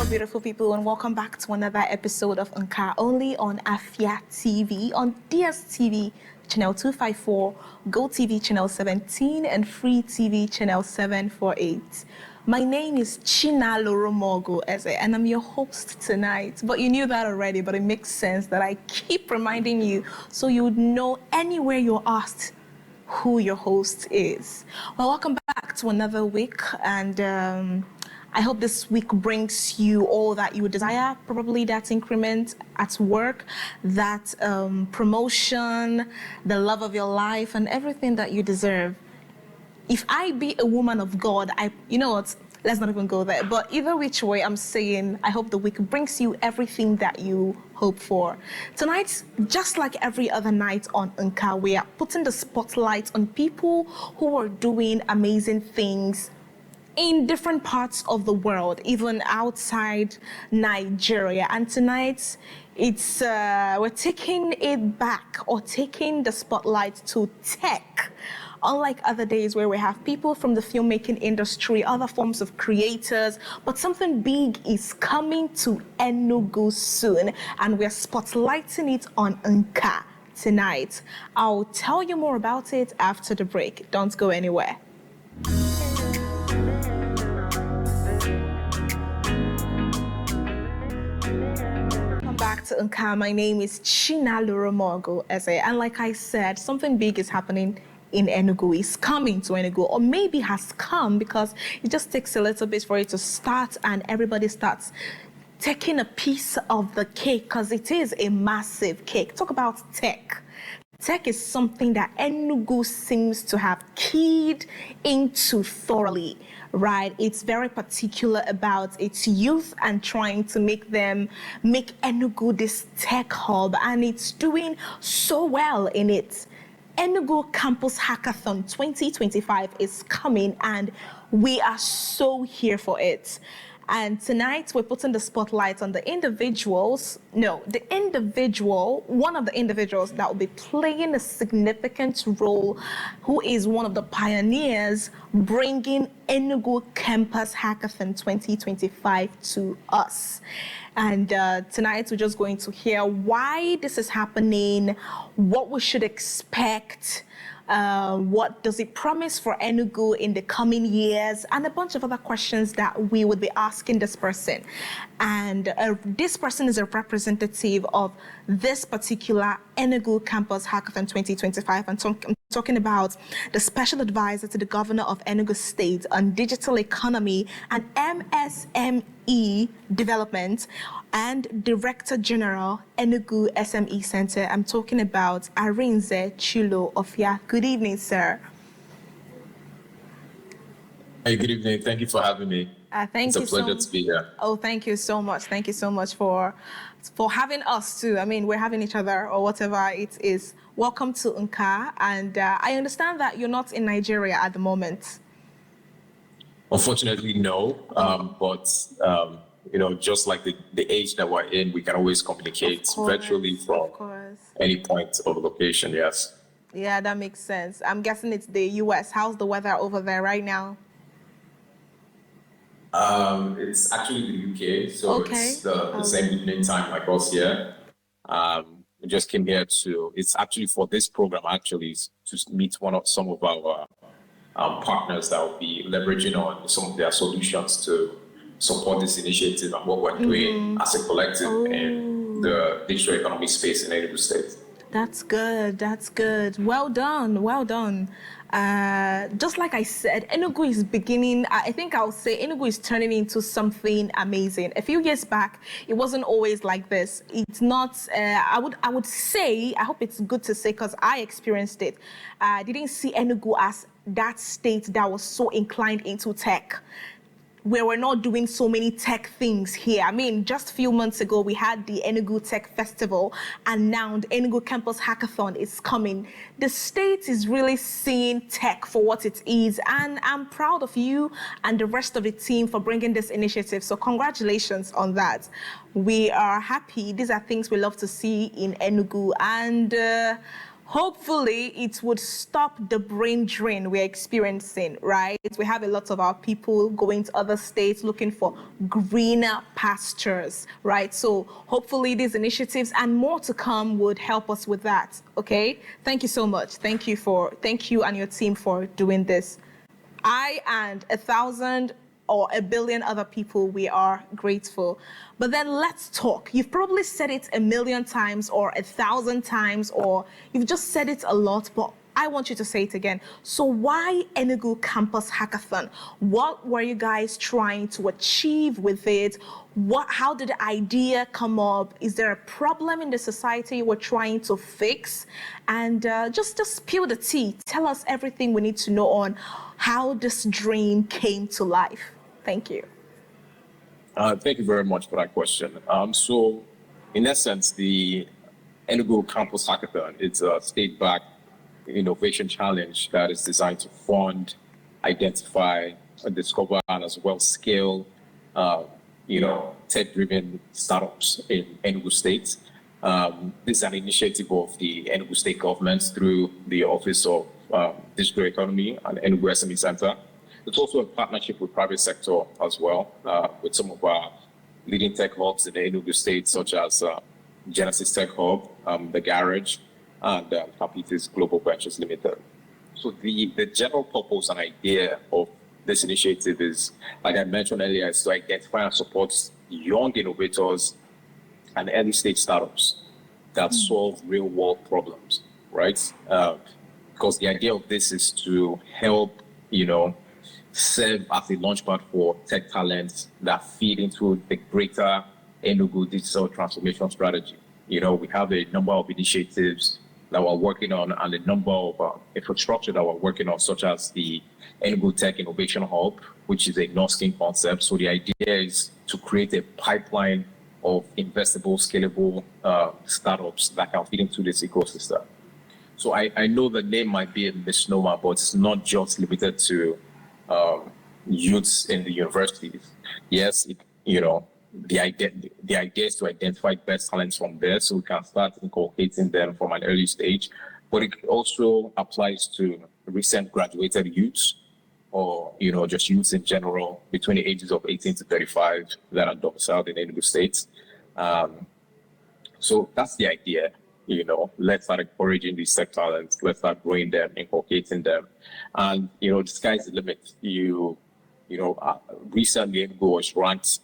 beautiful people, and welcome back to another episode of Unka, only on Afia TV, on DSTV channel 254, Go TV channel 17, and Free TV channel 748. My name is Chinalurumogu Eze, and I'm your host tonight. But you knew that already, but it makes sense that I keep reminding you so you would know anywhere you're asked who your host is. Well, welcome back to another week, and I hope this week brings you all that you desire, probably that increment at work, that promotion, the love of your life, and everything that you deserve. If I be a woman of God, you know what, let's not even go there. But either which way, I'm saying, I hope the week brings you everything that you hope for. Tonight, just like every other night on Unka, we are putting the spotlight on people who are doing amazing things in different parts of the world, even outside Nigeria. And tonight, it's we're taking it back, or taking the spotlight to tech. Unlike other days where we have people from the filmmaking industry, other forms of creators, but something big is coming to Enugu soon, and we're spotlighting it on Unka tonight. I'll tell you more about it after the break. Don't go anywhere. Back to Unka. My name is Chinalurumogu Eze, and like I said, something big is happening in Enugu. Is coming to Enugu, or maybe has come, because it just takes a little bit for it to start and everybody starts taking a piece of the cake, because it is a massive cake. Talk about tech. Tech is something that Enugu seems to have keyed into thoroughly, right? It's very particular about its youth and trying to make Enugu this tech hub, and it's doing so well in it. Enugu Campus Hackathon 2025 is coming, and we are so here for it. And tonight we're putting the spotlight on one of the individuals that will be playing a significant role, who is one of the pioneers bringing Enugu Campus Hackathon 2025 to us. And tonight we're just going to hear why this is happening, what we should expect, what does it promise for Enugu in the coming years, and a bunch of other questions that we would be asking this person. And this person is a representative of this particular Enugu Campus Hackathon 2025. I'm talking about the special advisor to the governor of Enugu State on digital economy and MSME development, and Director General, Enugu SME Center. I'm talking about Arinze Chilo-Offiah. Good evening, sir. Hey, good evening. Thank you for having me. It's a pleasure to be here. Oh, thank you so much. Thank you so much for having us too. I mean, we're having each other, or whatever it is. Welcome to Unka, and I understand that you're not in Nigeria at the moment. Unfortunately, no. But you know, just like the age that we're in, we can always communicate virtually from any point of location. Yes. Yeah, that makes sense. I'm guessing it's the US. How's the weather over there right now? It's actually the UK, so it's the same evening time like us here. We just came here it's actually for this program, actually, to meet some of our partners that will be leveraging on some of their solutions to support this initiative and what we're doing as a collective in the digital economy space in Enugu State. That's good. That's good. Well done. Well done. Just like I said, Enugu is beginning, I think I'll say Enugu is turning into something amazing. A few years back, it wasn't always like this. It's not, I would say, I hope it's good to say, because I experienced it. I didn't see Enugu as that state that was so inclined into tech, where we're not doing so many tech things here. I mean, just a few months ago, we had the Enugu Tech Festival, and now the Enugu Campus Hackathon is coming. The state is really seeing tech for what it is, and I'm proud of you and the rest of the team for bringing this initiative. So congratulations on that. We are happy. These are things we love to see in Enugu, and hopefully it would stop the brain drain we're experiencing, right? We have a lot of our people going to other states looking for greener pastures, right? So hopefully these initiatives and more to come would help us with that, okay? Thank you so much. Thank you and your team for doing this. I and 1,000 or 1 billion other people, we are grateful. But then let's talk. You've probably said it 1,000,000 times or 1,000 times, or you've just said it a lot, but I want you to say it again. So why Enugu Campus Hackathon? What were you guys trying to achieve with it? How did the idea come up? Is there a problem in the society we're trying to fix? And just spill the tea. Tell us everything we need to know on how this dream came to life. Thank you. Thank you very much for that question. So in essence, the Enugu Campus Hackathon, it's a state-backed innovation challenge that is designed to fund, identify, discover, and as well scale, tech-driven startups in Enugu State. This is an initiative of the Enugu State government through the Office of Digital Economy and Enugu SME Center. It's also a partnership with private sector as well, with some of our leading tech hubs in the Enugu State, such as Genesys Tech Hub, The Garage, and Capitis Global Ventures Limited. So the general purpose and idea of this initiative is, like I mentioned earlier, is to identify and support young innovators and early stage startups that solve real world problems, right? Because the idea of this is to help, serve as a launchpad for tech talents that feed into the greater Enugu digital transformation strategy. We have a number of initiatives that we're working on and a number of infrastructure that we're working on, such as the Enugu Tech Innovation Hub, which is a North-King concept. So the idea is to create a pipeline of investable, scalable startups that can feed into this ecosystem. So I know the name might be a misnomer, but it's not just limited to youths in the universities. Yes, the idea is to identify best talents from there so we can start inculcating them from an early stage. But it also applies to recent graduated youths or, just youths in general between the ages of 18 to 35 that are domiciled in Enugu State. So that's the idea. Let's start encouraging these tech talents. Let's start growing them, inculcating them. And, the sky's the limit. Recently Enugu was ranked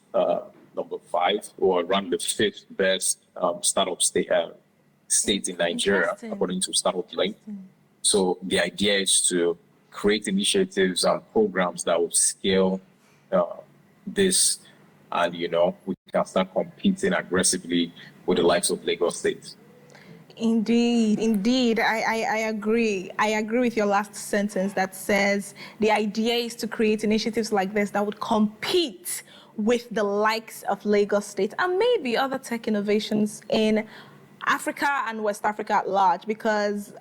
number 5 or ranked the 5th best startup state in Nigeria, according to Startup Link. So the idea is to create initiatives and programs that will scale this, and we can start competing aggressively with the likes of Lagos State. Indeed. I agree. I agree with your last sentence that says the idea is to create initiatives like this that would compete with the likes of Lagos State and maybe other tech innovations in Africa and West Africa at large, because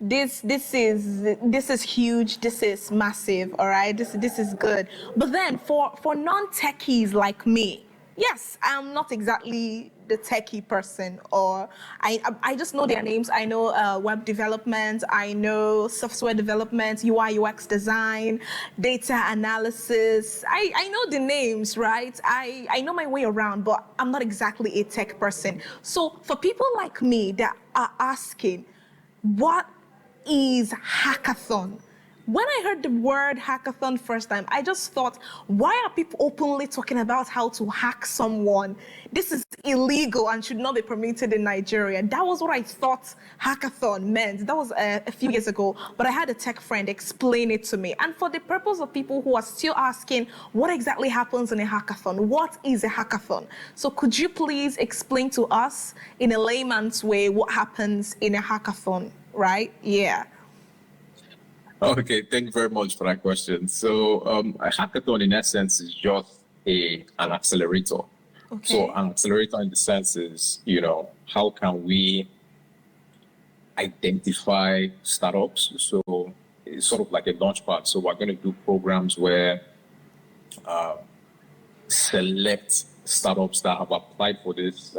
this is huge, this is massive, all right? This is good. But then for non-techies like me, yes, I'm not exactly the techie person, or I just know their names. I know web development, I know software development, UI, UX design, data analysis. I know the names, right? I know my way around, but I'm not exactly a tech person. So for people like me that are asking, what is hackathon? When I heard the word hackathon first time, I just thought, why are people openly talking about how to hack someone? This is illegal and should not be permitted in Nigeria. That was what I thought hackathon meant. That was a few years ago, but I had a tech friend explain it to me. And for the purpose of people who are still asking, what exactly happens in a hackathon? What is a hackathon? So could you please explain to us in a layman's way what happens in a hackathon, right? Yeah. Okay, thank you very much for that question. So a hackathon in essence is just an accelerator. Okay. So an accelerator in the sense is, how can we identify startups? So it's sort of like a launchpad. So we're going to do programs where select startups that have applied for this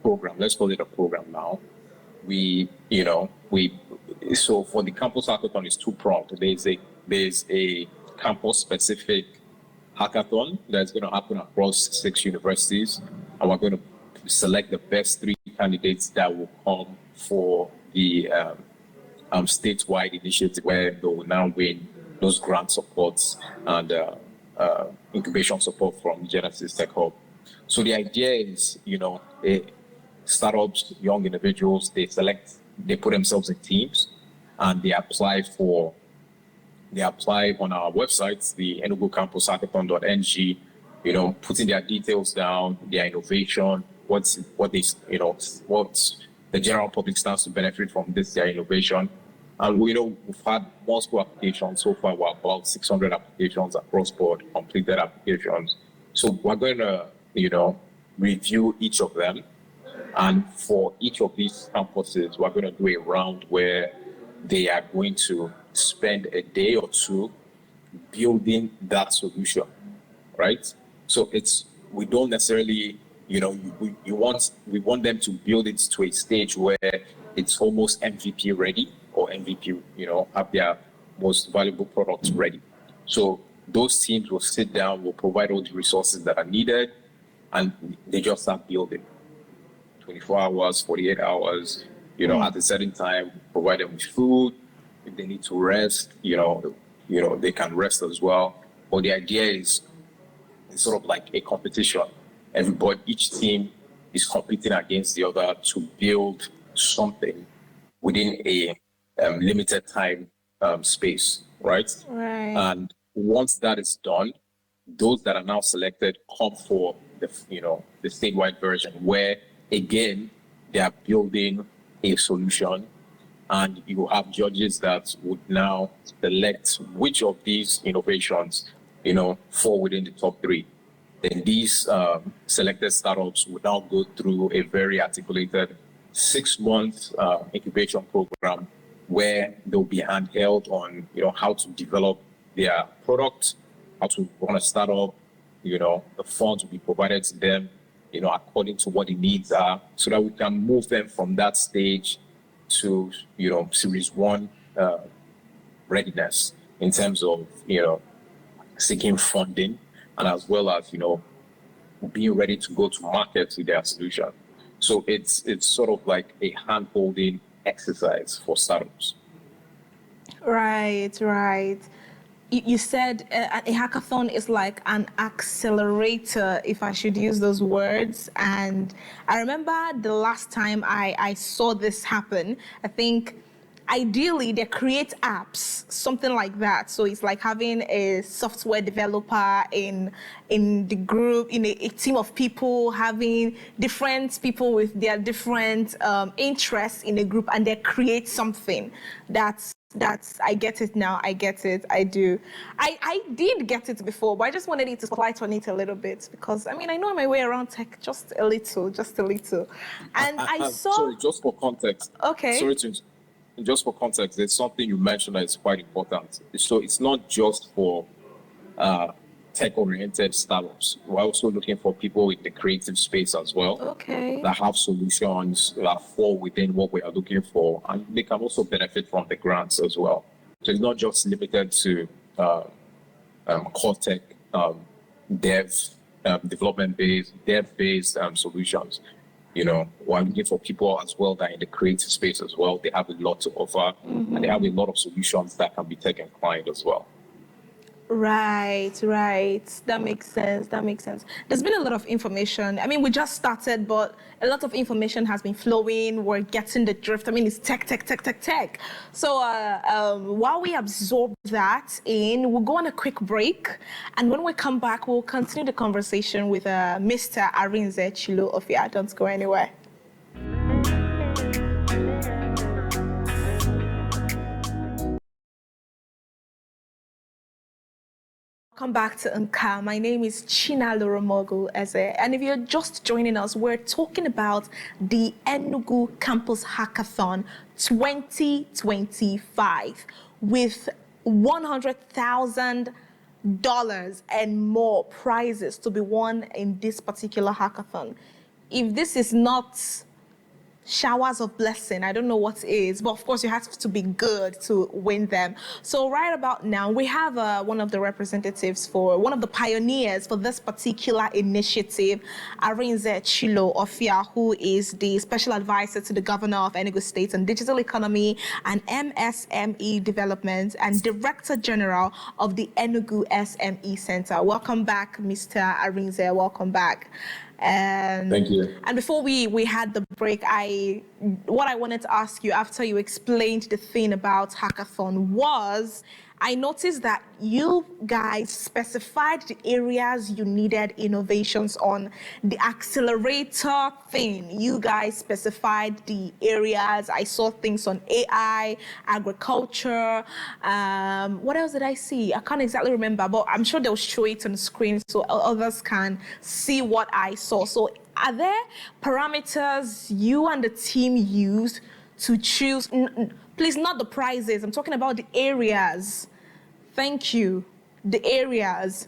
program. Let's call it a program now. so for the campus hackathon, it's two-pronged. There's a campus-specific hackathon that's going to happen across 6 universities, and we're going to select the best 3 candidates that will come for the statewide initiative, where they will now win those grant supports and incubation support from Genesys Tech Hub. So the idea is, startups, young individuals, they put themselves in teams, and they apply on our website, the Enugu Campus Hackathon.ng, putting their details down, their innovation, what the general public stands to benefit from their innovation. And we've had multiple applications so far. We're about 600 applications across board, completed applications. So we're going to, review each of them. And for each of these campuses, we're going to do a round where they are going to spend a day or 2 building that solution, right? So we don't necessarily, we want them to build it to a stage where it's almost MVP ready, or MVP, have their most valuable products ready. So those teams will sit down, will provide all the resources that are needed, and they just start building. 24 hours, 48 hours, at a certain time, provide them with food. If they need to rest, they can rest as well. But the idea is it's sort of like a competition. Each team is competing against the other to build something within a limited time space, right? Right. And once that is done, those that are now selected come for the statewide version, where again they are building a solution, and you have judges that would now select which of these innovations fall within the top 3. Then these selected startups would now go through a very articulated 6-month incubation program, where they'll be handheld on how to develop their product, how to run a startup. The funds will be provided to them according to what the needs are, so that we can move them from that stage to Series 1 readiness, in terms of seeking funding, and as well as being ready to go to market with their solution. So it's sort of like a hand-holding exercise for startups. Right. You said a hackathon is like an accelerator, if I should use those words. And I remember the last time I saw this happen, I think ideally they create apps, something like that. So it's like having a software developer in the group, in a team of people, having different people with their different interests in a group, and they create something that's I get it now. I get it. I do. I did get it before, but I just wanted you to spotlight on it a little bit, because I know my way around tech just a little. And I saw. Sorry, just for context. Okay. Just for context, there's something you mentioned that is quite important. So it's not just for tech-oriented startups. We're also looking for people in the creative space as well. Okay. That have solutions that fall within what we are looking for, and they can also benefit from the grants as well. So it's not just limited to core tech, dev-based solutions. We're looking for people as well that are in the creative space as well. They have a lot to offer, and they have a lot of solutions that can be tech inclined as well. Right. That makes sense. There's been a lot of information. We just started, but a lot of information has been flowing. We're getting the drift. It's tech. So while we absorb that in, we'll go on a quick break. And when we come back, we'll continue the conversation with Mr. Arinze Chilo-Offiah. Don't go anywhere. Welcome back to Nka. My name is Chinalurumogu Eze, and if you're just joining us, we're talking about the Enugu Campus Hackathon 2025 with $100,000 and more prizes to be won in this particular hackathon. If this is not showers of blessing. I don't know what it is, but of course you have to be good to win them. So right about now, we have one of the representatives for one of the pioneers for this particular initiative, Arinze Chilo-Offiah, who is the special advisor to the governor of Enugu State on digital economy and MSME development and director general of the Enugu SME Center. Welcome back, Mr. Arinze. Welcome back. Thank you. And before we had the break, what I wanted to ask you after you explained the thing about hackathon was, I noticed that you guys specified the areas you needed innovations on. The accelerator thing, you guys specified the areas. I saw things on AI, agriculture. What else did I see? I can't exactly remember, but I'm sure they'll show it on the screen so others can see what I saw. So are there parameters you and the team used to choose? Please, not the prizes. I'm talking about the areas. Thank you. The areas.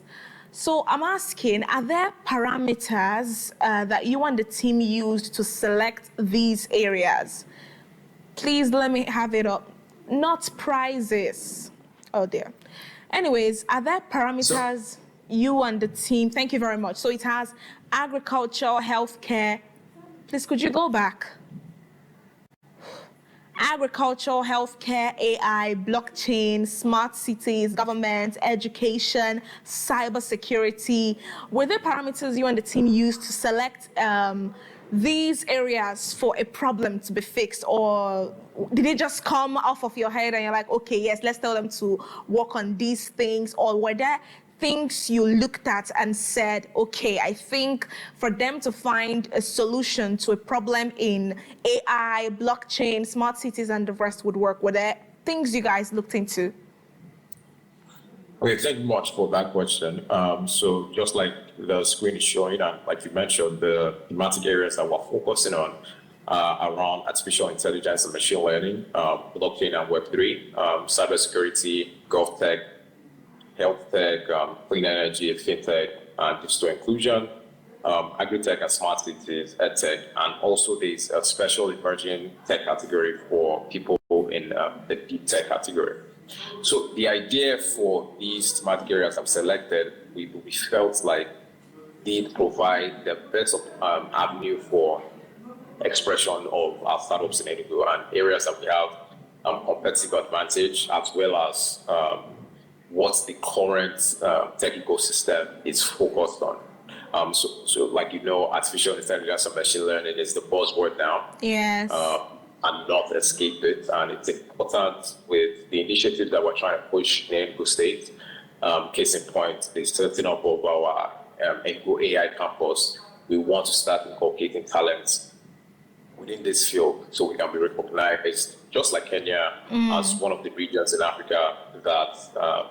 So I'm asking, are there parameters that you and the team used to select these areas? Please let me have it up. Not prizes. Oh dear. Anyways, are there parameters you and the team? Thank you very much. So it has agriculture, healthcare. Please, could you go back? Agriculture, healthcare, AI, blockchain, smart cities, government, education, cybersecurity. Were there parameters you and the team used to select these areas for a problem to be fixed, or did it just come off of your head and you're like, okay, yes, let's tell them to work on these things? Or were there things you looked at and said, okay, I think for them to find a solution to a problem in AI, blockchain, smart cities, and the rest would work? Were there things you guys looked into? Okay, thank you much for that question. So just like the screen is showing, and like you mentioned, the thematic areas that we're focusing on around artificial intelligence and machine learning, blockchain and Web3, cybersecurity, GovTech, health tech, clean energy, fintech, digital inclusion, agri-tech and smart cities, edtech, and also there's a special emerging tech category for people in the deep tech category. So the idea for these thematic areas I've selected, we felt like they provide the best avenue for expression of our startups in Enugu and areas that we have competitive advantage, as well as what the current tech ecosystem is focused on. So like you know, artificial intelligence and machine learning is the buzzword now. Yes. And not escape it. And it's important with the initiative that we're trying to push in Enugu State. Case in point, the setting up of our Enugu AI campus. We want to start inculcating talents within this field so we can be recognized, just like Kenya, as one of the regions in Africa that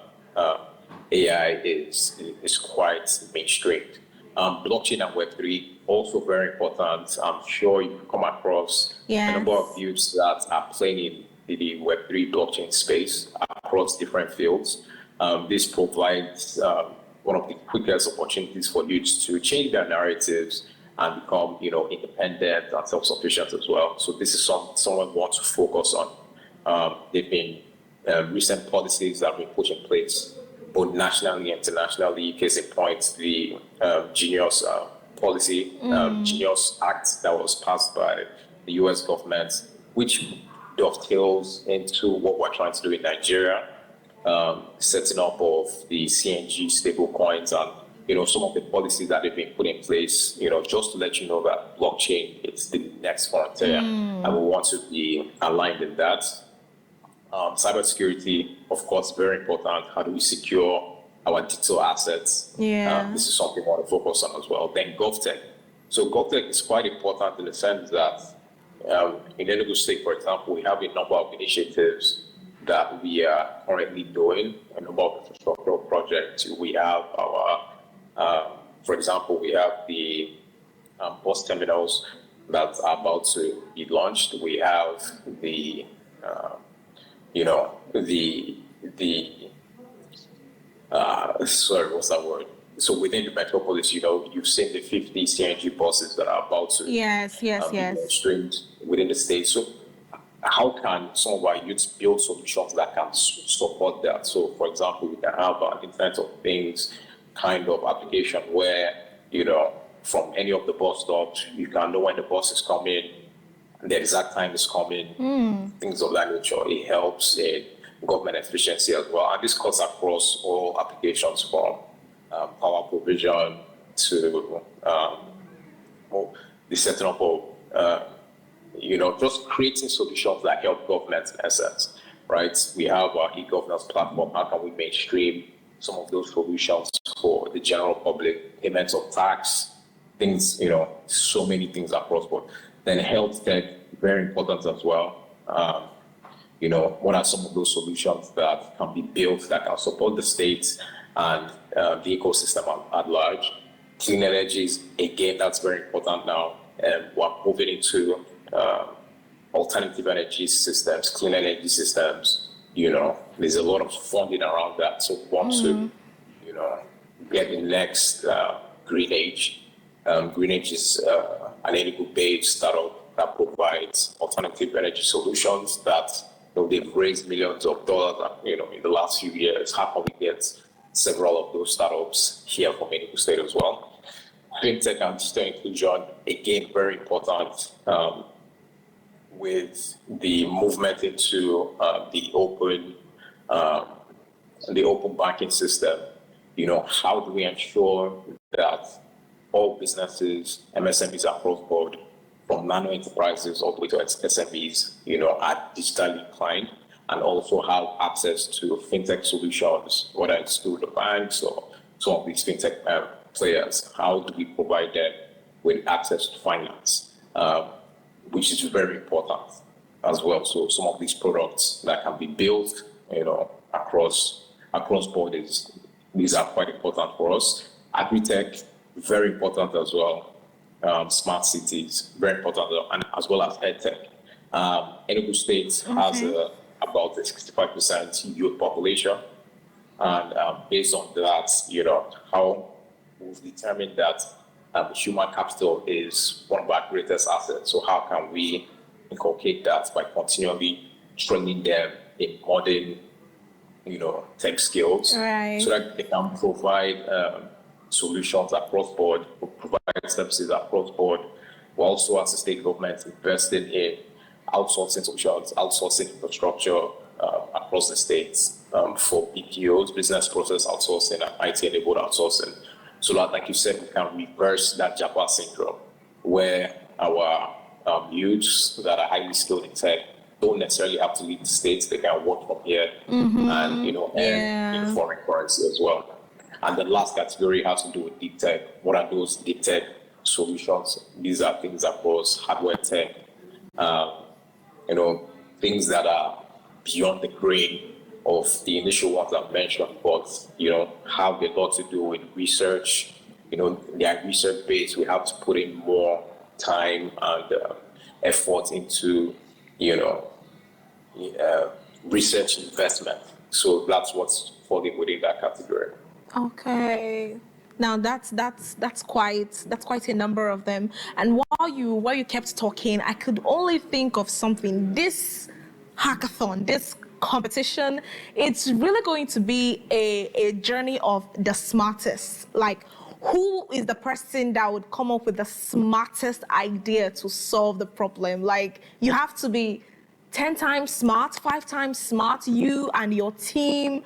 AI is quite mainstreamed. Blockchain and Web3 also very important. I'm sure you've come across a number of youths that are playing in the Web3 blockchain space across different fields. This provides one of the quickest opportunities for youths to change their narratives and become, independent and self-sufficient as well. So this is someone we want to focus on. They've been recent policies that have been put in place, both nationally and internationally. Case in point, the Genius policy, Genius Act that was passed by the US government, which dovetails into what we're trying to do in Nigeria, setting up of the CNG stable coins and some of the policies that have been put in place, just to let you know that blockchain is the next frontier and we want to be aligned in that. Cybersecurity, of course, very important. How do we secure our digital assets? This is something we want to focus on as well. Then GovTech. So GovTech is quite important in the sense that in Enugu State, for example, we have a number of initiatives that we are currently doing, a number of infrastructural projects. We have for example, we have the bus terminals that are about to be launched. We have the sorry, what's that word? So within the metropolis, you've seen the 50 CNG buses that are about to yes. be streamed within the state. So how can some of our youths build solutions that can support that? So, for example, we can have an Internet of Things kind of application where, from any of the bus stops, you can know when the bus is coming, the exact time is coming, things of that nature. It helps in government efficiency as well. And this cuts across all applications from power provision to the setting up of just creating solutions that help government in essence, right? We have our e-governance platform. How can we mainstream some of those solutions for the general public? Payments of tax, things, so many things across board. Then health tech, very important as well. What are some of those solutions that can be built that can support the state and the ecosystem at large? Clean energies, again, that's very important now. And we're moving into alternative energy systems, clean energy systems. There's a lot of funding around that. So we want to, get the next green age. Green age is an Enugu-based startup that provides alternative energy solutions that they've raised millions of dollars, in the last few years. How can we get several of those startups here from Enugu State as well? Fintech and digital inclusion, again, very important with the movement into the open banking system. How do we ensure that all businesses, MSMEs across board, from nano enterprises all the way to SMEs, are digitally inclined and also have access to fintech solutions, whether it's through the banks or some of these fintech players? How do we provide them with access to finance, which is very important as well? So some of these products that can be built, across borders, these are quite important for us. Agri-tech, very important as well. Smart cities, very important, and as well as EdTech. Enugu State has about a 65% youth population, and based on that, how we've determined that human capital is one of our greatest assets. So how can we inculcate that by continually training them in modern, tech skills, right, so that they can provide solutions across board, provide services across board. We're also, as a state government, invested in outsourcing solutions, outsourcing infrastructure across the states for BPOs, business process outsourcing, and IT-enabled outsourcing. So that, like you said, we can reverse that Japa syndrome, where our youths that are highly skilled in tech don't necessarily have to leave the states. They can work from here and, earn in foreign currency as well. And the last category has to do with deep tech. What are those deep tech solutions? These are things across hardware tech, things that are beyond the grain of the initial ones I mentioned, but, have a lot to do with research. They are research based. We have to put in more time and effort into, research investment. So that's what's falling within that category. Okay. Now that's quite a number of them. And while you kept talking, I could only think of something. This hackathon, this competition, it's really going to be a journey of the smartest. Like, who is the person that would come up with the smartest idea to solve the problem? Like, you have to be 10 times smart, 5 times smart, you and your team.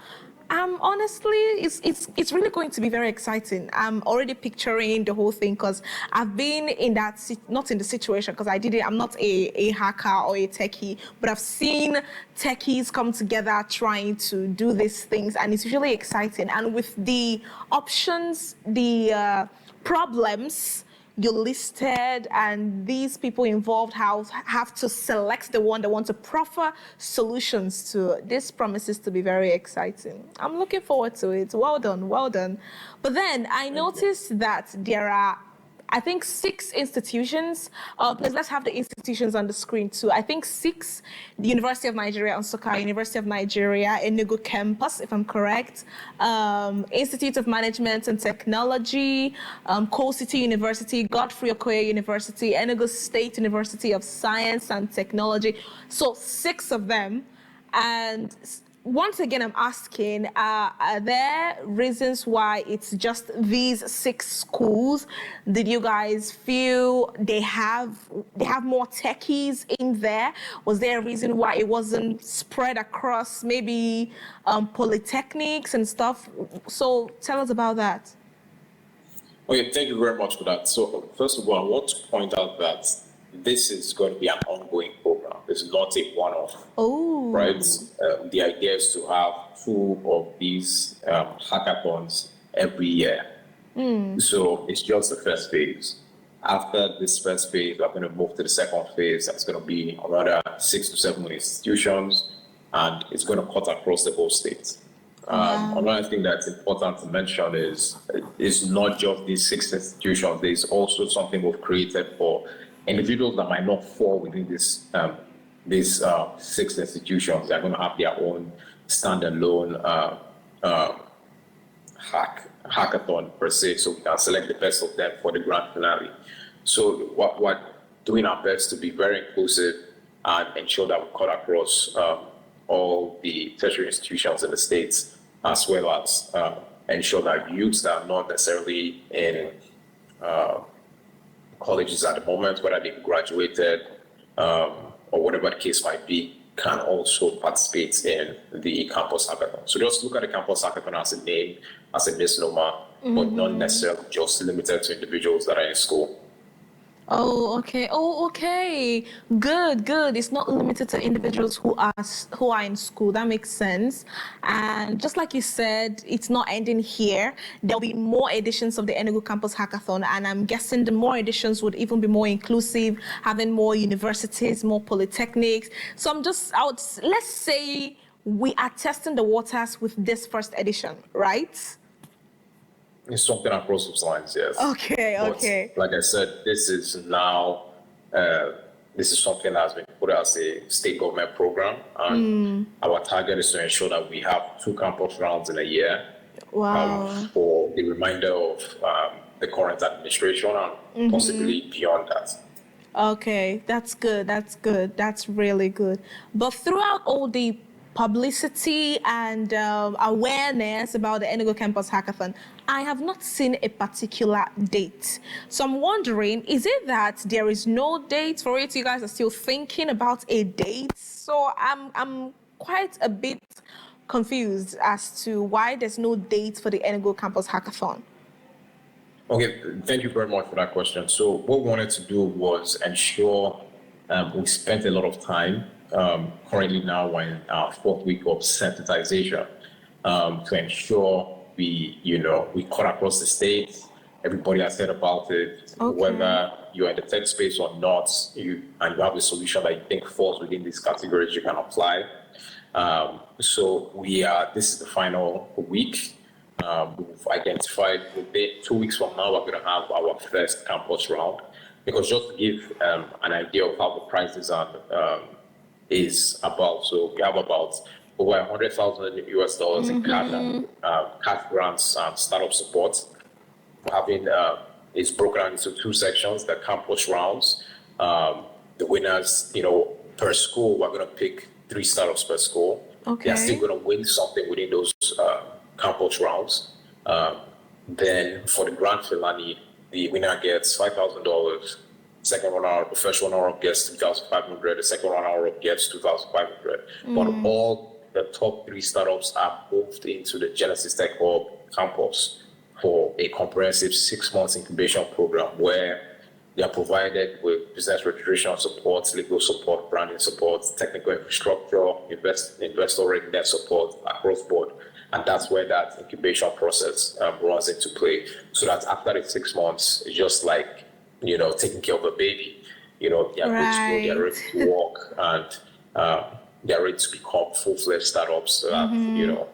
Honestly, it's really going to be very exciting. I'm already picturing the whole thing because I've been in that, not in the situation because I'm not a hacker or a techie, but I've seen techies come together trying to do these things, and it's really exciting. And with the options, the problems you listed, and these people involved have to select the one they want to proffer solutions to. This promises to be very exciting. I'm looking forward to it. Well done, well done. But then I noticed that there are I think 6 institutions. Please, let's have the institutions on the screen too. I think 6, the University of Nigeria, Nsukka, University of Nigeria, Enugu Campus, if I'm correct, Institute of Management and Technology, Coal City University, Godfrey Okoye University, Enugu State University of Science and Technology. So 6 of them. And once again, I'm asking, are there reasons why it's just these 6 schools? Did you guys feel they have more techies in there? Was there a reason why it wasn't spread across maybe polytechnics and stuff? So tell us about that. Okay, thank you very much for that. So first of all, I want to point out that this is going to be an ongoing program. It's not a one-off. Oh. Right? The idea is to have 2 of these hackathons every year. So it's just the first phase. After this first phase, we're going to move to the second phase. That's going to be another 6 to 7 institutions, and it's going to cut across the whole state. Another thing that's important to mention is it's not just these 6 institutions. There's also something we've created for individuals that might not fall within these 6 institutions. They're going to have their own standalone hackathon per se, so we can select the best of them for the grand finale. So what we're doing our best to be very inclusive and ensure that we cut across all the tertiary institutions in the states, as well as ensure that youths that are not necessarily in colleges at the moment, whether they've graduated or whatever the case might be, can also participate in the campus hackathon. So just look at the campus hackathon as a name, as a misnomer, but not necessarily just limited to individuals that are in school. Oh, okay. Oh, okay. Good. It's not limited to individuals who are in school. That makes sense. And just like you said, it's not ending here. There'll be more editions of the Enugu Campus Hackathon, and I'm guessing the more editions would even be more inclusive, having more universities, more polytechnics. So let's say we are testing the waters with this first edition, right? It's something across those lines, yes. Okay. Like I said, this is now, this is something that's been put as a state government program. And our target is to ensure that we have 2 campus rounds in a year. Wow. For the remainder of the current administration and possibly beyond that. Okay, that's good. That's really good. But throughout all the publicity and awareness about the Enugu Campus Hackathon, I have not seen a particular date. So I'm wondering, is it that there is no date for it? You guys are still thinking about a date? So I'm quite a bit confused as to why there's no date for the Enugu Campus Hackathon. Okay, thank you very much for that question. So what we wanted to do was ensure we spent a lot of time. Currently now we're in our 4th week of sensitization to ensure we cut across the state. Everybody has heard about it, whether you're in the tech space or not, and you have a solution that you think falls within these categories, you can apply. So this is the final week. We've identified within 2 weeks from now, we're going to have our first campus round, because just to give an idea of how the prices is about. So we have about over $100,000 in cash grants and startup support. We're having it's broken down into 2 sections: the campus rounds. The winners, per school, we're going to pick 3 startups per school. Okay. They're still going to win something within those campus rounds. Then for the grand finale, the winner gets $5,000. The first runner-up gets $2,500. The second runner-up gets $2,500. But all the top 3 startups are moved into the Genesys Tech Hub campus for a comprehensive 6 months incubation program where they are provided with business registration support, legal support, branding support, technical infrastructure, investor readiness support across board. And that's where that incubation process runs into play. So that after the 6 months, it's just like, taking care of a baby. They are ready to go, they are ready to walk, and they are ready to become full-fledged startups that,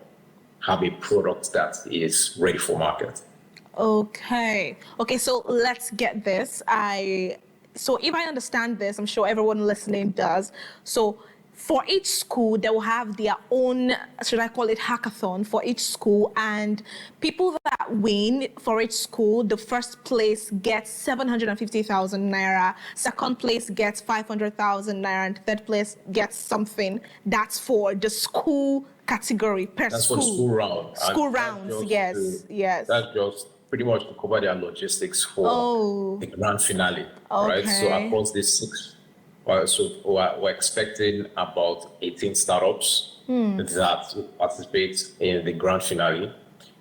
have a product that is ready for market. Okay. Okay, so let's get this. So if I understand this, I'm sure everyone listening does. So for each school, they will have their own, should I call it hackathon for each school, and people that win for each school, the first place gets 750,000 naira, second place gets 500,000 naira, and third place gets something. That's for the school category per That's school. for school round. School rounds, yes, yes. That's just pretty much to cover their logistics for the grand finale, right? So across these 6, we're expecting about 18 startups that will participate in the grand finale.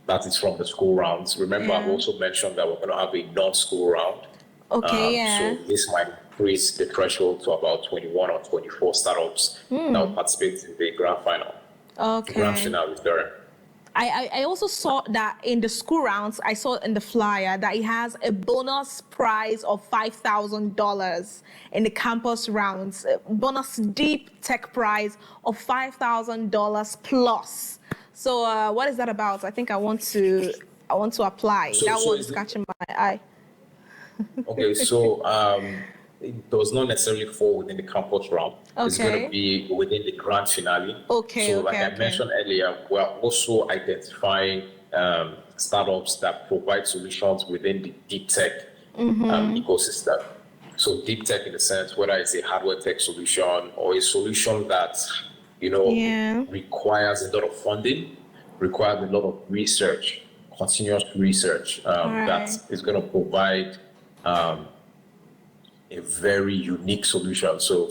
That is from the school rounds. Remember, I've also mentioned that we're going to have a non-school round. So this might increase the threshold to about 21 or 24 startups that will participate in the grand final. The grand finale there. I also saw that in the school rounds, I saw in the flyer that it has a bonus prize of $5,000 in the campus rounds, bonus deep tech prize of $5,000 plus. So what is that about? I think I want to apply. That one's catching my eye. Okay, so it does not necessarily fall within the campus round. It's going to be within the grand finale. So like I mentioned earlier, we're also identifying startups that provide solutions within the deep tech ecosystem. So deep tech in the sense, whether it's a hardware tech solution or a solution that, requires a lot of funding, requires a lot of research, continuous research that is going to provide a very unique solution. So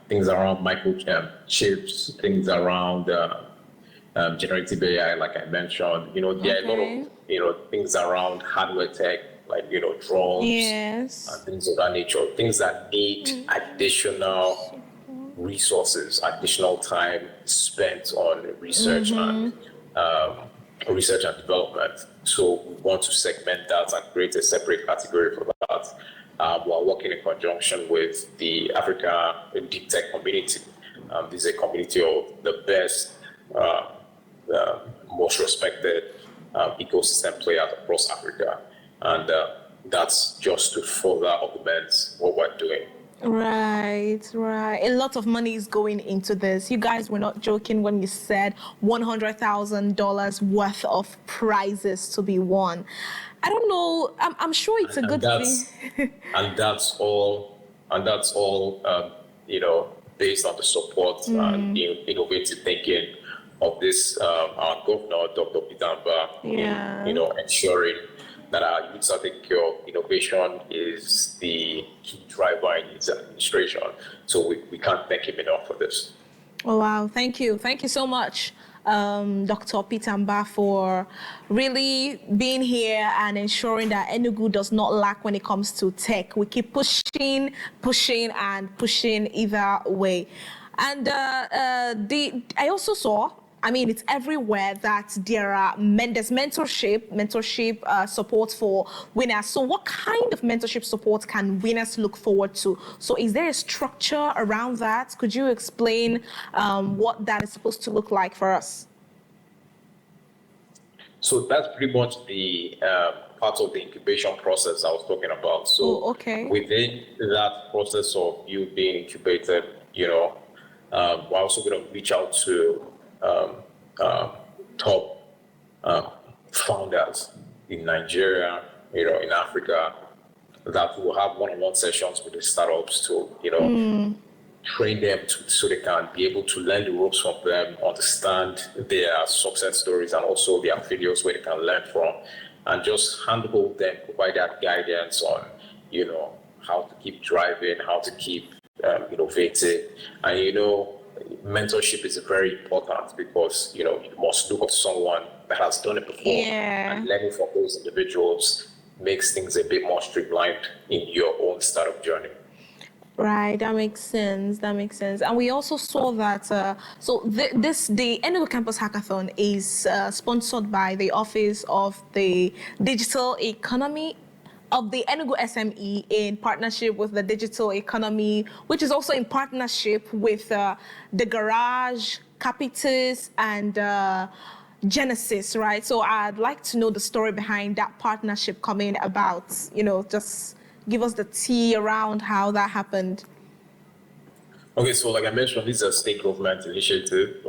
things around microchips, things around generative AI, like I mentioned. There are a lot of things around hardware tech, like drones and things of that nature. Things that need additional resources, additional time spent on research and development. So we want to segment that and create a separate category for that. While working in conjunction with the Africa Deep Tech community. This is a community of the best, most respected ecosystem players across Africa. And that's just to further augment what we're doing. Right. A lot of money is going into this. You guys were not joking when you said $100,000 worth of prizes to be won. I don't know. I'm sure it's a good thing. And that's all. Based on the support and the innovative thinking of this our governor, Dr. Pitamba, in ensuring that our youth secure innovation is the key driver in his administration. So we can't thank him enough for this. Oh, wow. Thank you so much, Dr. Pitamba, for really being here and ensuring that Enugu does not lack when it comes to tech. We keep pushing either way. And I also saw, it's everywhere that there's mentorship support for winners. So what kind of mentorship support can winners look forward to? So is there a structure around that? Could you explain what that is supposed to look like for us? So that's pretty much the part of the incubation process I was talking about. So within that process of you being incubated, we're also going to reach out to top founders in Nigeria, in Africa, that will have one-on-one sessions with the startups to, train them so they can be able to learn the ropes from them, understand their success stories and also their failures where they can learn from, and just handhold them, provide that guidance on, how to keep driving, how to keep innovating. And, mentorship is very important because, you must look up to someone that has done it before. And learning from those individuals makes things a bit more streamlined in your own startup journey. Right, that makes sense. And we also saw that, the Enugu Campus Hackathon is sponsored by the Office of the Digital Economy of the Enugu SME in partnership with the Digital Economy, which is also in partnership with the Garage, Capitis, and Genesys, right? So I'd like to know the story behind that partnership coming about. Just give us the tea around how that happened. Okay, so like I mentioned, this is a state government initiative.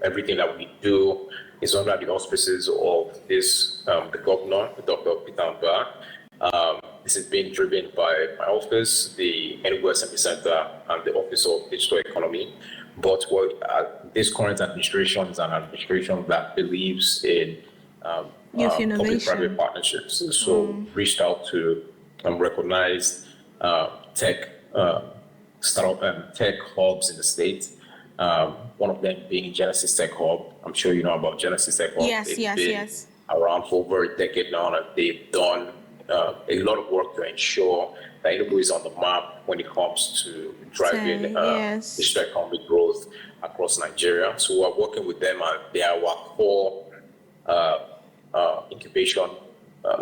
Everything that we do is under the auspices of the governor, Dr. Peter Mbah. This is being driven by my office, the Enugu SME Center, and the Office of Digital Economy. But this current administration is an administration that believes in public-private partnerships. So reached out to recognized tech startup and tech hubs in the state. One of them being Genesys Tech Hub. I'm sure you know about Genesys Tech Hub. Yes. Around for over a decade now, and they've done a lot of work to ensure that Enugu is on the map when it comes to driving digital economic growth across Nigeria. So we're working with them, and they are our core incubation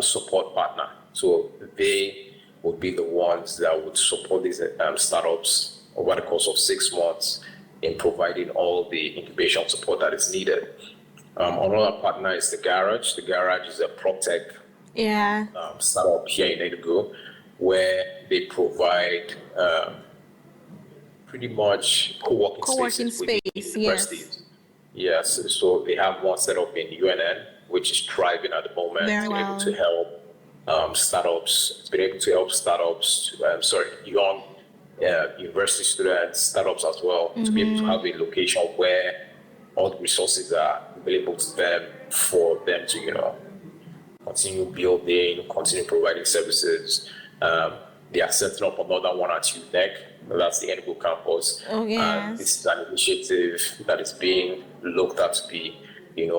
support partner. So they would be the ones that would support these startups over the course of 6 months in providing all the incubation support that is needed. Another partner is the Garage. The Garage is a prop tech startup here in Enugu, where they provide pretty much co-working spaces with universities. Yes, so they have one set up in UNN, which is thriving at the moment. Very well. Able to help startups. It's been able to help startups, young university students, startups as well, to be able to have a location where all the resources are available to them for them to, continue building, continue providing services. They are setting up another one at UNEC. That's the Enugu campus. Oh, yes. And this is an initiative that is being looked at to be,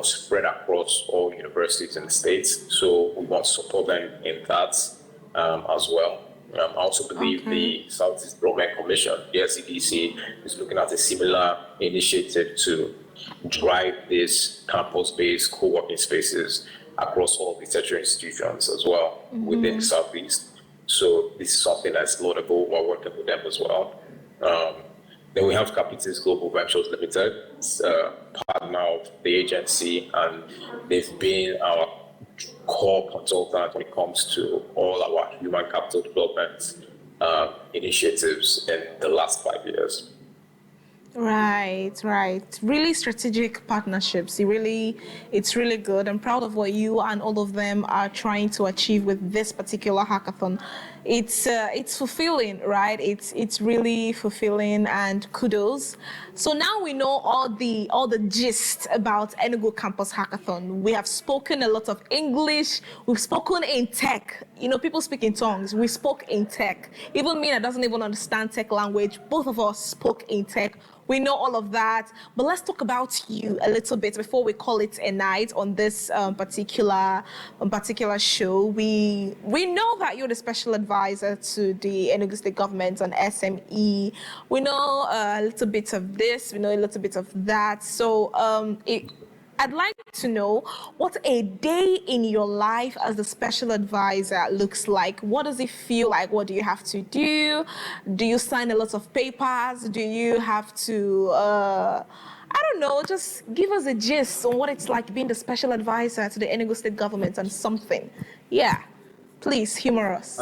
spread across all universities in the States. So we want to support them in that as well. I also believe the Southeast Development Commission, the SEDC, is looking at a similar initiative to drive these campus-based co-working spaces across all the tertiary institutions as well within the Southeast. So this is something that's laudable. We're working with them as well. Then we have Capitis Global Ventures Limited. It's a partner of the agency, and they've been our core consultant when it comes to all our human capital development initiatives in the last 5 years. Right. Really strategic partnerships. It's really good. I'm proud of what you and all of them are trying to achieve with this particular hackathon. It's fulfilling, right? It's really fulfilling, and kudos. So now we know all the gist about Enugu Campus Hackathon. We have spoken a lot of English. We've spoken in tech. People speak in tongues. We spoke in tech. Even me that doesn't even understand tech language, both of us spoke in tech. We know all of that, but let's talk about you a little bit before we call it a night on this particular show. We know that you're the special advisor to the Enugu State government on SME. We know a little bit of this, we know a little bit of that. So I'd like to know what a day in your life as the special advisor looks like. What does it feel like? What do you have to do? Do you sign a lot of papers? Do you have to, just give us a gist on what it's like being the special advisor to the Enugu State government on something. Yeah, please humor us.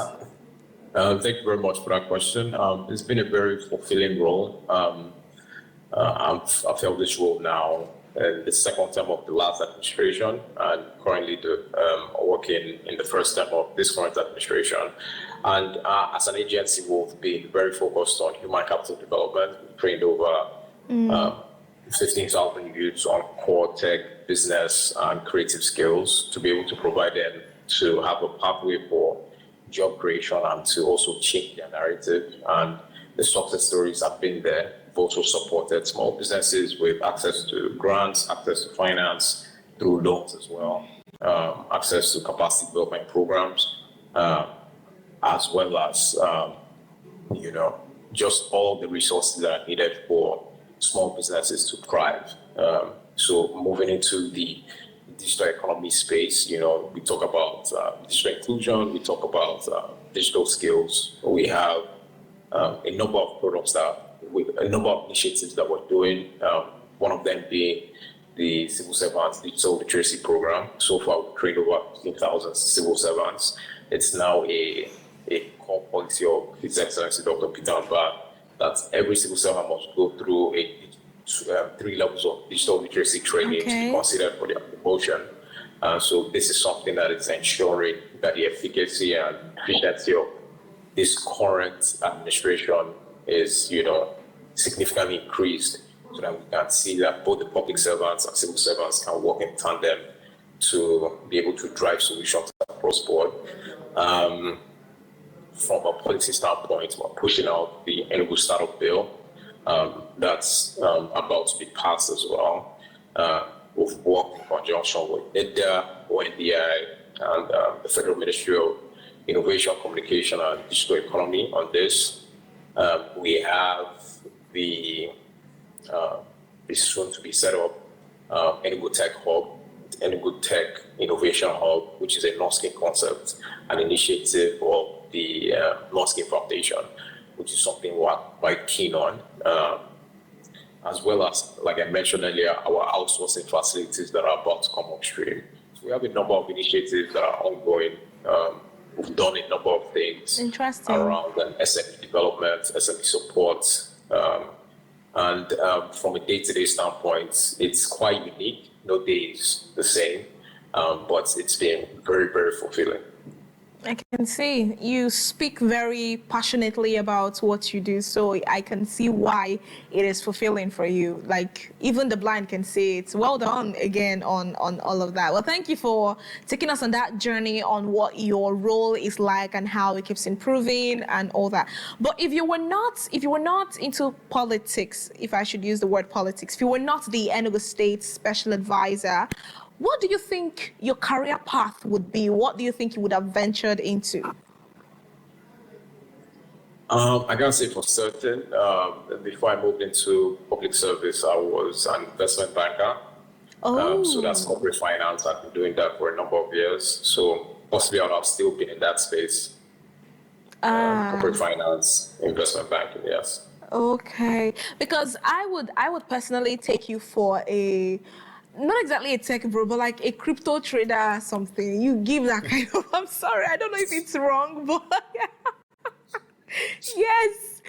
Thank you very much for that question. It's been a very fulfilling role. I've felt this role now the second term of the last administration, and currently working in the first term of this current administration. And as an agency, we've been very focused on human capital development. We've trained over 15,000 youths on core tech, business, and creative skills to be able to provide them to have a pathway for job creation and to also change their narrative. And the success stories have been there. We've also supported small businesses with access to grants, access to finance through loans as well, access to capacity development programs, as well as, just all the resources that are needed for small businesses to thrive. So moving into the digital economy space, we talk about digital inclusion, we talk about digital skills. We have a number of products with a number of initiatives that we're doing. One of them being the civil servants digital literacy program. So far, we've trained over 15,000 civil servants. It's now a core policy of His Excellency Dr. Peter Mbah that every civil servant must go through 3 levels of digital literacy training to be considered for their promotion. So this is something that is ensuring that the efficacy and efficiency of this current administration is, significantly increased, so that we can see that both the public servants and civil servants can work in tandem to be able to drive solutions across board. From a policy standpoint, we're pushing out the Enugu Startup Bill that's about to be passed as well. We've worked in conjunction with NIDA, ONDI, and the Federal Ministry of Innovation, Communication, and Digital Economy on this. We have the soon to be set up Enugu Tech Hub, Enugu Tech Innovation Hub, which is a non-skin concept, an initiative of the non-skin Foundation, which is something we're quite keen on, as well as, like I mentioned earlier, our outsourcing facilities that are about to come upstream. So we have a number of initiatives that are ongoing. We've done a number of things around SME development, SME support, and from a day-to-day standpoint, it's quite unique. No day is the same, but it's been very, very fulfilling. I can see you speak very passionately about what you do, so I can see why it is fulfilling for you. Like, even the blind can say it's well done again on all of that. Well, thank you for taking us on that journey on what your role is like and how it keeps improving and all that. But if you were not into politics, if I should use the word politics, if you were not the Enugu State Special Advisor, what do you think your career path would be? What do you think you would have ventured into? I can't say for certain. Before I moved into public service, I was an investment banker. So that's corporate finance. I've been doing that for a number of years. So possibly I would have still been in that space. Corporate finance, investment banking, yes. Okay, because I would personally take you for not exactly a tech bro, but like a crypto trader or something. You give that kind of, I'm sorry, I don't know if it's wrong, but yes,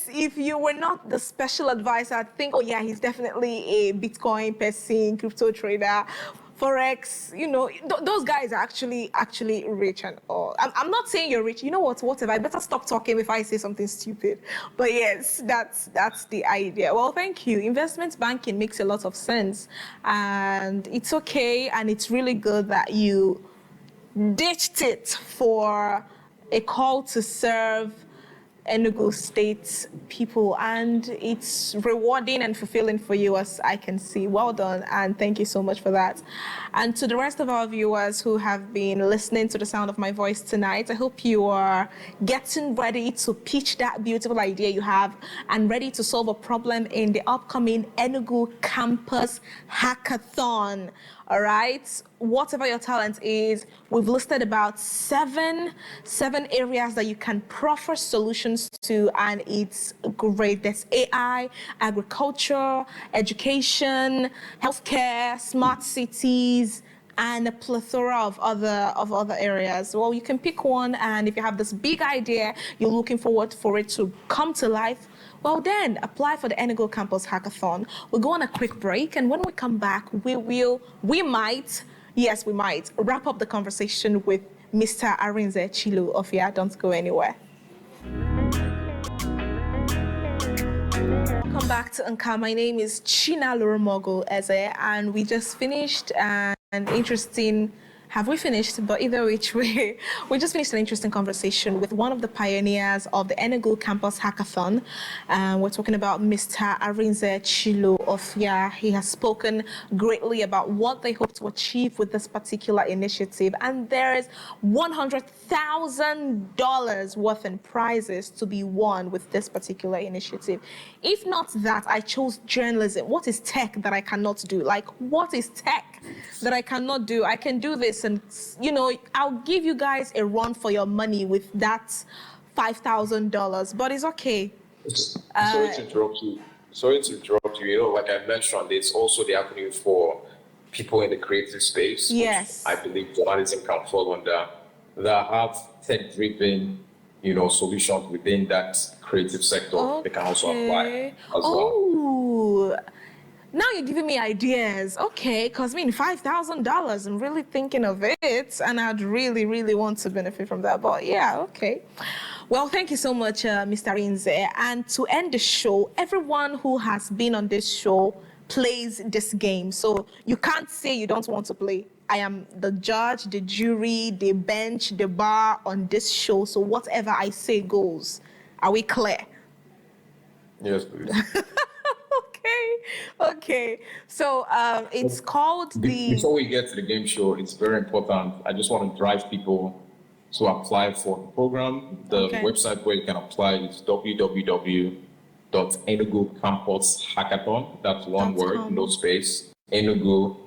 if you were not the special advisor, I'd think, oh yeah, he's definitely a Bitcoin person, crypto trader, Forex, those guys are actually rich and all. I'm not saying you're rich. You know what, whatever. I better stop talking if I say something stupid. But yes, that's the idea. Well, thank you. Investment banking makes a lot of sense. And it's okay. And it's really good that you ditched it for a call to serve Enugu State people, and it's rewarding and fulfilling for you, as I can see. Well done, and thank you so much for that. And to the rest of our viewers who have been listening to the sound of my voice tonight, I hope you are getting ready to pitch that beautiful idea you have and ready to solve a problem in the upcoming Enugu Campus Hackathon. All right, whatever your talent is, we've listed about seven areas that you can proffer solutions to, and it's great. There's AI, agriculture, education, healthcare, smart cities, and a plethora of other areas. Well, you can pick one, and if you have this big idea, you're looking forward for it to come to life, well then, apply for the Enugu Campus Hackathon. We'll go on a quick break, and when we come back, we might wrap up the conversation with Mr. Arinze Chilo-Offiah. Don't go anywhere. Welcome back to Nka. My name is Chinalurumogu Eze, and we just finished an interesting. Have we finished? But either which way, we just finished an interesting conversation with one of the pioneers of the Enugu Campus Hackathon. We're talking about Mr. Arinze Chilo-Offiah. He has spoken greatly about what they hope to achieve with this particular initiative. And there is $100,000 worth in prizes to be won with this particular initiative. If not that, I chose journalism. What is tech that I cannot do? Like, what is tech that I cannot do? I can do this, and I'll give you guys a run for your money with that $5,000, but it's okay. Sorry to interrupt you. sorry to interrupt you. You know, like I mentioned, it's also the avenue for people in the creative space. Yes. Which I believe journalism can fall under, that have tech-driven, you know, solutions within that creative sector. Okay. They can also apply as well. Now you're giving me ideas. Okay, because I mean, $5,000, I'm really thinking of it, and I'd really, really want to benefit from that. But yeah, okay. Well, thank you so much, Mr. Arinze. And to end the show, everyone who has been on this show plays this game. So you can't say you don't want to play. I am the judge, the jury, the bench, the bar on this show. So whatever I say goes. Are we clear? Yes, please. Okay. So it's called Before we get to the game show, it's very important. I just want to drive people to apply for the program. The website where you can apply is www.Enugu Campus Hackathon. That's one word, no space. Enugu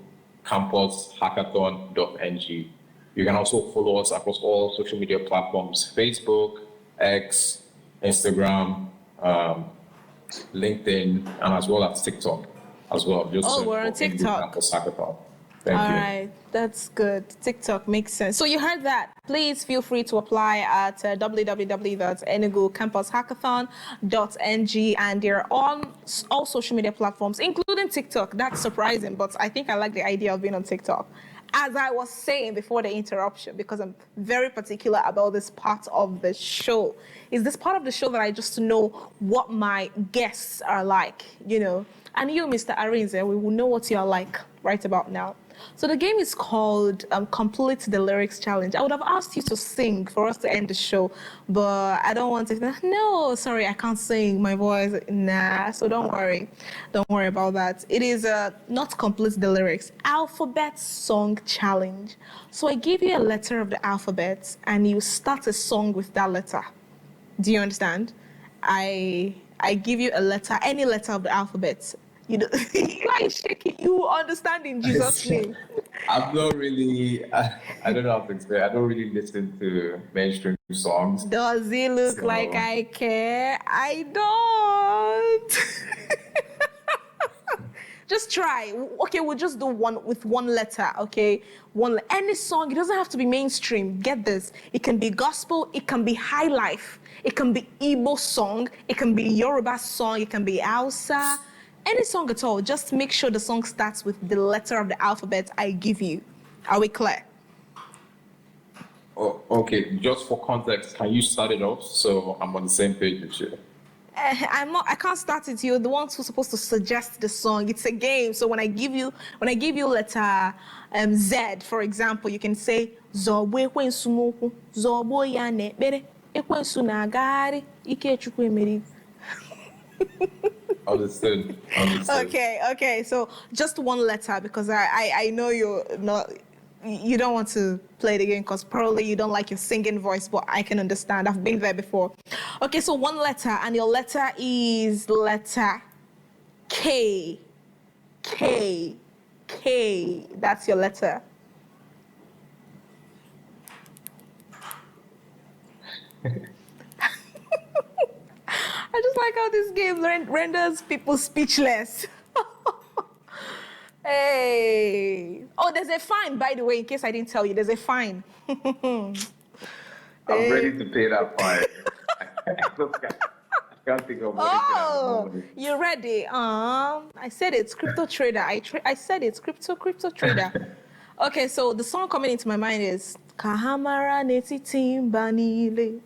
Campus Hackathon.ng. You can also follow us across all social media platforms: Facebook, X, Instagram, LinkedIn, and as well as TikTok as well. Just we're on TikTok. Thank you. All right, that's good. TikTok makes sense. So you heard that. Please feel free to apply at www.EnuguCampusHackathon.ng, and they're on all social media platforms, including TikTok. That's surprising, but I think I like the idea of being on TikTok. As I was saying before the interruption, because I'm very particular about this part of the show, is this part of the show that I just know what my guests are like, you know. And you, Mr. Arinze, we will know what you're like right about now. So the game is called Complete the Lyrics Challenge. I would have asked you to sing for us to end the show, but I don't want to. No, sorry, I can't sing. My voice, nah. So don't worry. Don't worry about that. It is not Complete the Lyrics, Alphabet Song Challenge. So I give you a letter of the alphabet, and you start a song with that letter. Do you understand? I give you a letter, any letter of the alphabet. You know, you are shaking. You understand in Jesus' name. I'm not really. I don't know how to explain. I don't really listen to mainstream songs. Does it look like I care? I don't. Just try. Okay, we'll just do one with one letter. Okay, any song. It doesn't have to be mainstream. Get this. It can be gospel. It can be high life. It can be Igbo song. It can be Yoruba song. It can be Hausa. Any song at all, just make sure the song starts with the letter of the alphabet I give you. Are we clear? Oh, okay, just for context, can you start it off so I'm on the same page with you? I can't start it. You're the ones who's supposed to suggest the song. It's a game. So when I give you letter Z, for example, you can say Zobwe kwensumoku, Zobo ya nekbere, ekwensu na agari, Ikechukwu emeri. Understood. Okay. So just one letter, because I know you don't want to play the game because probably you don't like your singing voice, but I can understand. I've been there before. Okay, so one letter, and your letter is letter K. K. That's your letter. I just like how this game renders people speechless. Hey. Oh, there's a fine, by the way, in case I didn't tell you. There's a fine. I'm ready to pay that fine. I can't think of what you're ready. I said it's crypto trader. I said it's crypto trader. Okay, so the song coming into my mind is Kahamara Neti Timbanile.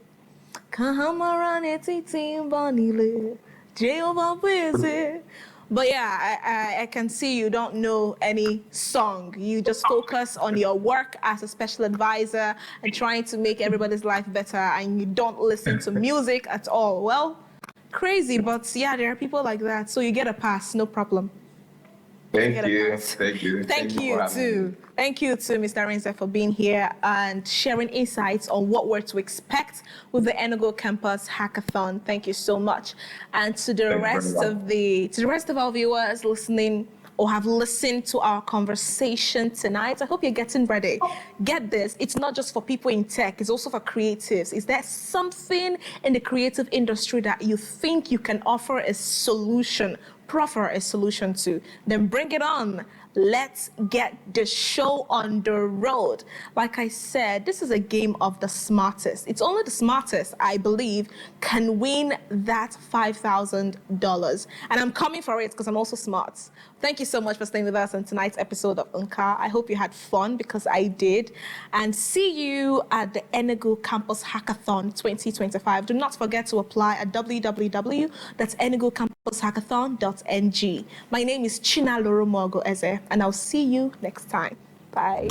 Kahamara Neti Timbanile. Jehovah Weze. But yeah, I can see you don't know any song. You just focus on your work as a special advisor and trying to make everybody's life better, and you don't listen to music at all. Well, crazy, but yeah, there are people like that. So you get a pass, no problem. Thank you too. Thank you too, Mr. Arinze, for being here and sharing insights on what we're to expect with the Enugu Campus Hackathon. Thank you so much. And to the rest of our viewers listening or have listened to our conversation tonight. I hope you're getting ready. Get this, it's not just for people in tech, it's also for creatives. Is there something in the creative industry that you think you can offer a solution, proffer a solution to? Then bring it on. Let's get the show on the road. Like I said, this is a game of the smartest. It's only the smartest, I believe, can win that $5,000. And I'm coming for it because I'm also smart. Thank you so much for staying with us on tonight's episode of Unka. I hope you had fun because I did. And see you at the Enugu Campus Hackathon 2025. Do not forget to apply at www.enugocampushackathon.ng. My name is Chinalurumogu Eze, and I'll see you next time. Bye.